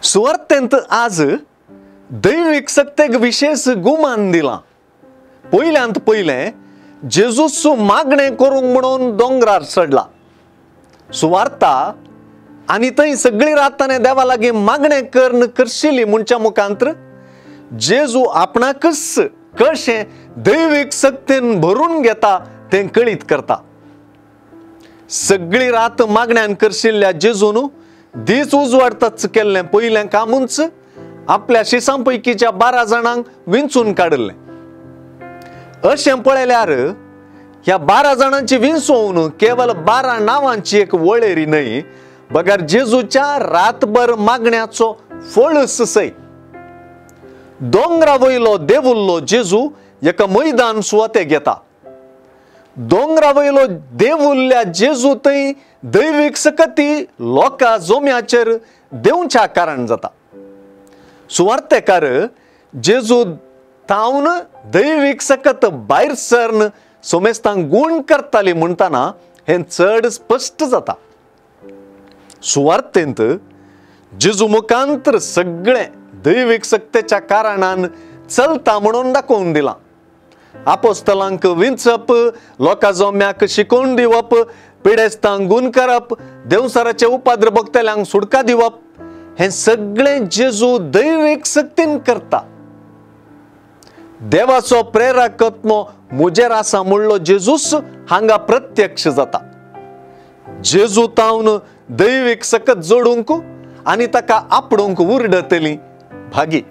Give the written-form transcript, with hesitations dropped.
सुवार्थेंत आज दैविक सत्तेक विशेष गुमान दिला। पयल्यांत पयलें जेजूस मागणे करूंक म्हणून दोंगरार चडला। सुवार्ता आनी थंय सगळी राताने देवा लागीं मागणे करशिल्ली म्हणच्या मुखांतर जेजू आपणाकच कशें दैविक सत्तेन भरून घेता तें कळीत करता। सगळी रात मागण्यान करशिल्ल्या जेजून दीस उजवाडताच केल्लें पयलें कामूच आपल्या शिसांपैकीच्या 12 जाणांक विंचून काडलें। अशें पळयल्यार ह्या 12 जाणांची विंचोवन केवल 12 नांवांची एक वळेरी न्हय, बगर जेजूच्या रातभर मागण्याचो फळच सै। दोंगरा वयलो देवुल्लो जेजू एका मैदान सुवाते घेता। दोंगरा वयलो देवुल्ल्या जेजू थंय दैविक सकती लोकां जोम्याचेर देवच्या कारण जाता। सुवार्थेकार जेजू तावन दैविक सकत भायर सरन सोमेस्तांक गुण करताली म्हणटना हें चड स्पश्ट जाता। सुवार्थेंत जेजू मुखांतर सगळें दैविक सक्तेच्या कारणान चलता म्हणून दाखोवन दिलां। आपोस्तलांक विंचप, लोकां जोम्याक शिकोवन दिवप, पिडेस्तांक गुण करप, देवसराचे उपाद्र भोगतल्यांक सुटका दिवप, हें सगळें जेजू दैविक सक्तीन करता। देवाचो प्रेरकत्व मुजेर आसा म्हणलो जेजूस हांगा प्रत्यक्ष जाता। जेजू तावन दैविक सकत जोडूंक आनी ताका आपणूंक उर्डतली भागी।